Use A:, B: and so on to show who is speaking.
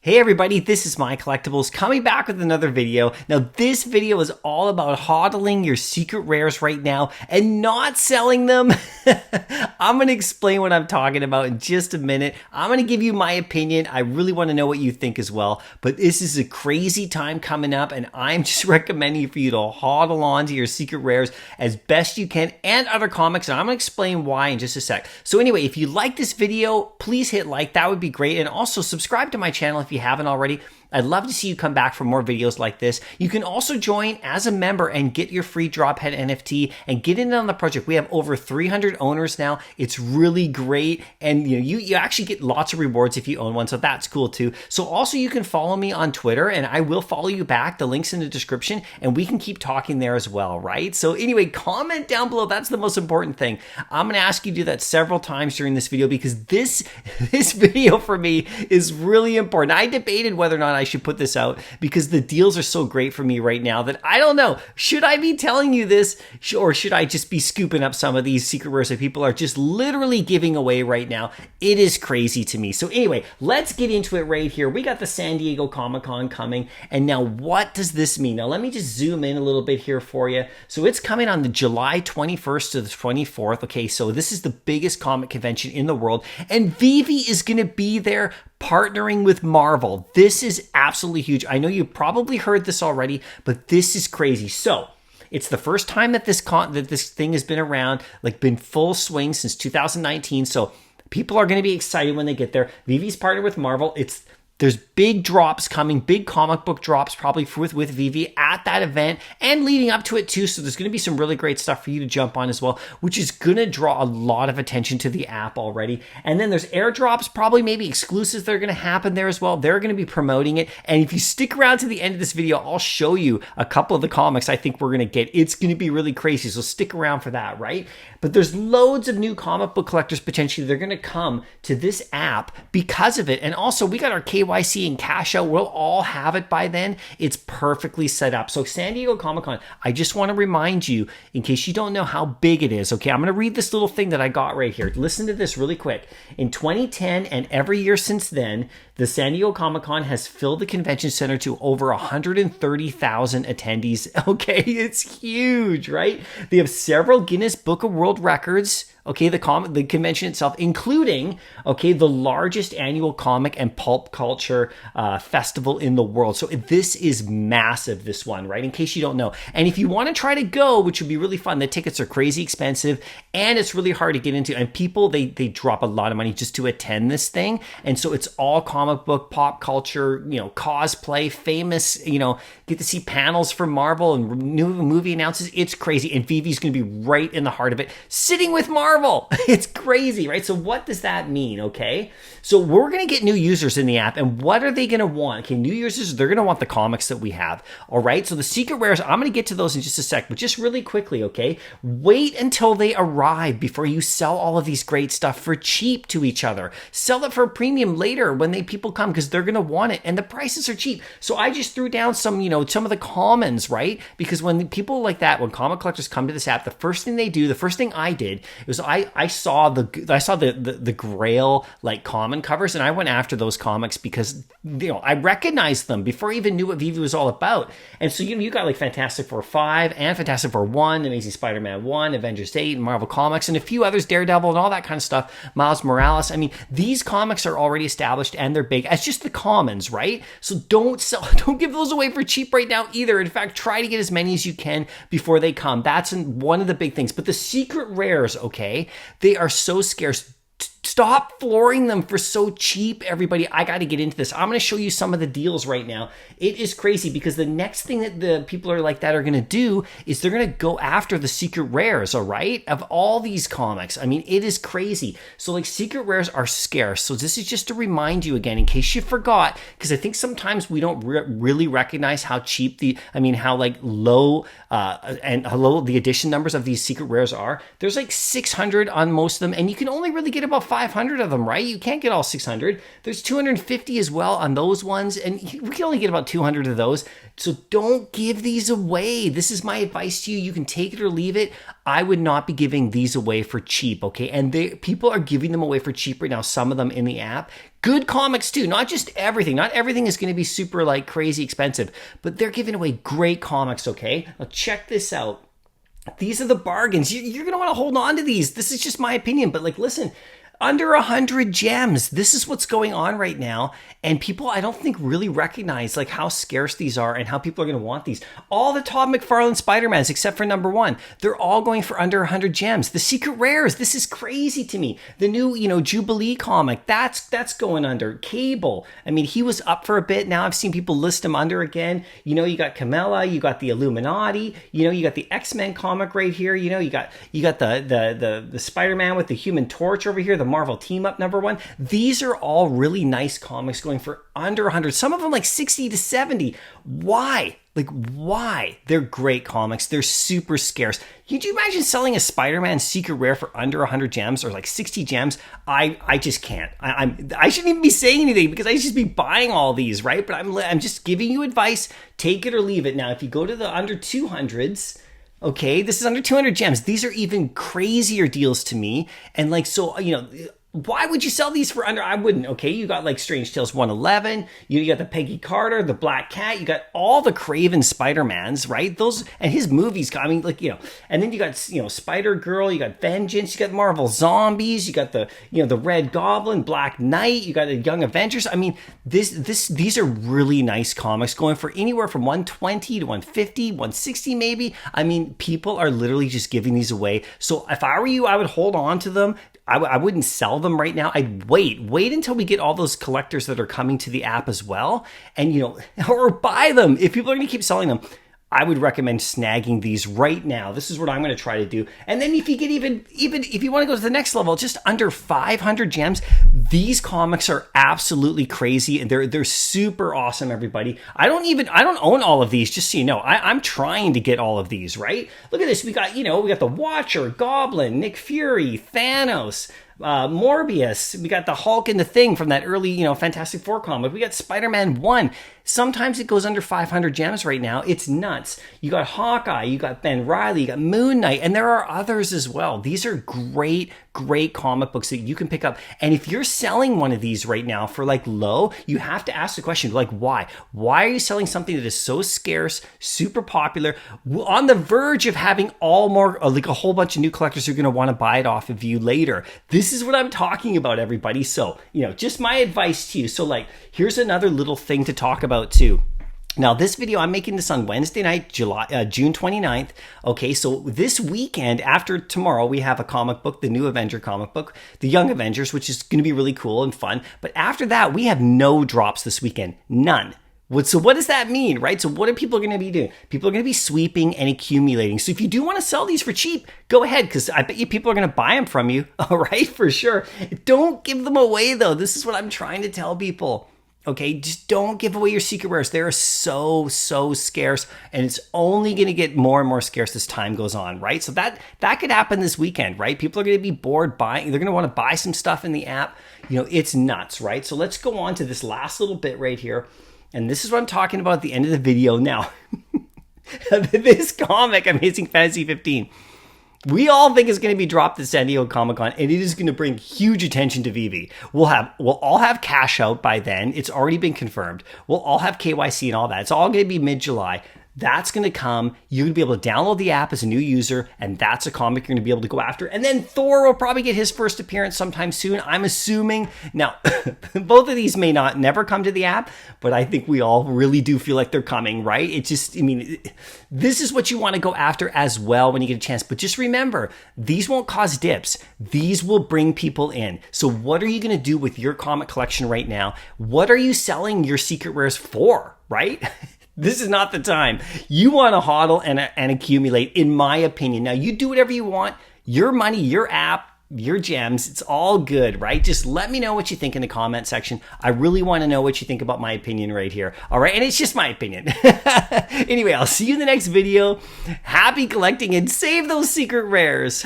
A: Hey everybody, this is MyCollectables coming back with another video. Now this video is all about HODLing your secret rares right now and not selling them. I'm going to explain what I'm talking about in just a minute. I'm going to give you my opinion. I really want to know what you think as well. But this is a crazy time coming up and I'm just recommending for you to HODL on to your secret rares as best you can and other comics. And I'm going to explain why in just a sec. So anyway, if you like this video, please hit like. That would be great. And also subscribe to my channel if you haven't already. I'd love to see you come back for more videos like this. You can also join as a member and get your free Drophead NFT and get in on the project. We have over 300 owners now. It's really great. And you actually get lots of rewards if you own one. So that's cool too. So also you can follow me on Twitter and I will follow you back. The link's in the description and we can keep talking there as well, right? So anyway, comment down below. That's the most important thing. I'm going to ask you to do that several times during this video because this video for me is really important. I debated whether or not I should put this out because the deals are so great for me right now that I don't know. Should I be telling you this or should I just be scooping up some of these secret rares that people are just literally giving away right now? It is crazy to me. So anyway, let's get into it right here. We got the San Diego Comic-Con coming. And now what does this mean? Now let me just zoom in a little bit here for you. So it's coming on the July 21st to the 24th. Okay, so this is the biggest comic convention in the world. And Veve is going to be there partnering with Marvel. This is absolutely huge. I know you've probably heard this already, but this is crazy. So it's the first time that this thing has been around, like been full swing since 2019. So people are going to be excited when they get there. Veve's partnered with Marvel. There's big drops coming, big comic book drops probably with Veve at that event and leading up to it too. So there's going to be some really great stuff for you to jump on as well, which is going to draw a lot of attention to the app already. And then there's airdrops, probably maybe exclusives that are going to happen there as well. They're going to be promoting it. And if you stick around to the end of this video, I'll show you a couple of the comics I think we're going to get. It's going to be really crazy. So stick around for that, right? But there's loads of new comic book collectors potentially. They're going to come to this app because of it. And also we got our KYC and cash out. We'll all have it by then. It's perfectly set up. So San Diego Comic-Con, I just want to remind you, in case you don't know how big it is, okay, I'm going to read this little thing that I got right here. Listen to this really quick. In 2010 and every year since then, the San Diego Comic-Con has filled the convention center to over 130,000 attendees. Okay, it's huge, right? They have several Guinness Book of World Records. Okay, the convention itself, including, okay, the largest annual comic and pulp culture festival in the world. So this is massive, this one, right? In case you don't know. And if you want to try to go, which would be really fun, the tickets are crazy expensive and it's really hard to get into. And people, they drop a lot of money just to attend this thing. And so it's all comic book, pop culture, cosplay, famous, get to see panels from Marvel and new movie announcements. It's crazy. And Veve's going to be right in the heart of it, sitting with Marvel. It's crazy, right? So what does that mean, okay? So we're going to get new users in the app, and what are they going to want? Okay, new users, they're going to want the comics that we have, all right? So the secret rares, I'm going to get to those in just a sec, but just really quickly, okay? Wait until they arrive before you sell all of these great stuff for cheap to each other. Sell it for a premium later when people come because they're going to want it, and the prices are cheap. So I just threw down some, some of the commons, right? Because when people like that, when comic collectors come to this app, the first thing they do, the first thing I did was I saw the Grail like common covers and I went after those comics because I recognized them before I even knew what Veve was all about. And so you got like Fantastic Four 5 and Fantastic Four 1, Amazing Spider-Man 1, Avengers 8, and Marvel Comics, and a few others, Daredevil and all that kind of stuff, Miles Morales. I mean, these comics are already established and they're big. It's just the commons, right? So don't give those away for cheap right now either. In fact, try to get as many as you can before they come. That's one of the big things. But the secret rares, okay, they are so scarce. Stop flooring them for so cheap, everybody. I got to get into this. I'm going to show you some of the deals right now. It is crazy because the next thing that the people are like that are going to do is they're going to go after the secret rares, all right, of all these comics. I mean, it is crazy. So like secret rares are scarce. So this is just to remind you again, in case you forgot, because I think sometimes we don't really recognize how cheap how like low the edition numbers of these secret rares are. There's like 600 on most of them, and you can only really get about 500 500 of them, right? You can't get all 600. There's 250 as well on those ones, and we can only get about 200 of those. So don't give these away. This is my advice to you. You can take it or leave it. I would not be giving these away for cheap, okay? And people are giving them away for cheap right now, some of them in the app. Good comics too, not just everything. Not everything is going to be super like crazy expensive, but they're giving away great comics, okay? Now check this out. These are the bargains. You're going to want to hold on to these. This is just my opinion, but like, listen, under 100 gems. This is what's going on right now. And people, I don't think really recognize like how scarce these are and how people are going to want these. All the Todd McFarlane Spider-Mans, except for number 1, they're all going for under 100 gems. The secret rares, this is crazy to me. The new, Jubilee comic, that's going under. Cable, I mean, he was up for a bit. Now I've seen people list him under again. You got Camilla, you got the Illuminati, you got the X-Men comic right here. You got the Spider-Man with the Human Torch over here, the Marvel Team Up number 1. These are all really nice comics going for under 100. Some of them like 60 to 70. Why? Like, why? They're great comics. They're super scarce. Could you imagine selling a Spider-Man secret rare for under 100 gems or like 60 gems? I just can't. I shouldn't even be saying anything because I should just be buying all these, right? But I'm just giving you advice. Take it or leave it. Now, if you go to the under 200s, okay, this is under 200 gems. These are even crazier deals to me. And like, so, why would you sell these for under? I wouldn't. Okay, you got like Strange Tales 111. You got the Peggy Carter, the Black Cat. You got all the Craven Spider-Mans, right? Those and his movies. I mean, like and then you got Spider Girl. You got Vengeance. You got Marvel Zombies. You got the the Red Goblin, Black Knight. You got the Young Avengers. I mean, these are really nice comics going for anywhere from 120 to 150, 160 maybe. I mean, people are literally just giving these away. So if I were you, I would hold on to them. I wouldn't sell them right now. I'd wait until we get all those collectors that are coming to the app as well. And, or buy them. If people are going to keep selling them, I would recommend snagging these right now. This is what I'm going to try to do. And then if you get even if you want to go to the next level, just under 500 gems, these comics are absolutely crazy and they're super awesome, everybody. I don't own all of these, just so you know. I'm trying to get all of these, right? Look at this. We got, we got the Watcher, Goblin, Nick Fury, Thanos, Morbius. We got the Hulk and the Thing from that early, Fantastic Four comic. We got Spider-Man 1. Sometimes it goes under 500 gems right now. It's nuts. You got Hawkeye, you got Ben Reilly, you got Moon Knight, and there are others as well. These are great comic books that you can pick up. And if you're selling one of these right now for like low, you have to ask the question, like, why? Why are you selling something that is so scarce, super popular, on the verge of having like a whole bunch of new collectors who are going to want to buy it off of you later? This is what I'm talking about, everybody. So, just my advice to you. So like, here's another little thing to talk about too. Now, this video, I'm making this on Wednesday night, June 29th. Okay, so this weekend, after tomorrow, we have a comic book, the new Avenger comic book, the Young Avengers, which is going to be really cool and fun. But after that, we have no drops this weekend. None. So what does that mean, right? So what are people going to be doing? People are going to be sweeping and accumulating. So if you do want to sell these for cheap, go ahead, because I bet you people are going to buy them from you, all right, for sure. Don't give them away, though. This is what I'm trying to tell people. Okay, just don't give away your secret rares. They're so scarce, and it's only going to get more and more scarce as time goes on, right? So that could happen this weekend, right? People are going to be bored buying. They're going to want to buy some stuff in the app. It's nuts, right? So let's go on to this last little bit right here, and this is what I'm talking about at the end of the video now. This comic, Amazing Fantasy 15. We all think it's going to be dropped at San Diego Comic-Con, and it is going to bring huge attention to Veve. We'll all have cash out by then. It's already been confirmed. We'll all have KYC and all that. It's all going to be mid-July. That's going to come. You're going to be able to download the app as a new user, and that's a comic you're going to be able to go after. And then Thor will probably get his first appearance sometime soon, I'm assuming. Now, both of these may never come to the app, but I think we all really do feel like they're coming, right? This is what you want to go after as well when you get a chance. But just remember, these won't cause dips. These will bring people in. So what are you going to do with your comic collection right now? What are you selling your secret rares for, right? This is not the time. You want to hodl and accumulate, in my opinion. Now, you do whatever you want. Your money, your app, your gems, it's all good, right? Just let me know what you think in the comment section. I really want to know what you think about my opinion right here. All right, and it's just my opinion. Anyway, I'll see you in the next video. Happy collecting and save those secret rares.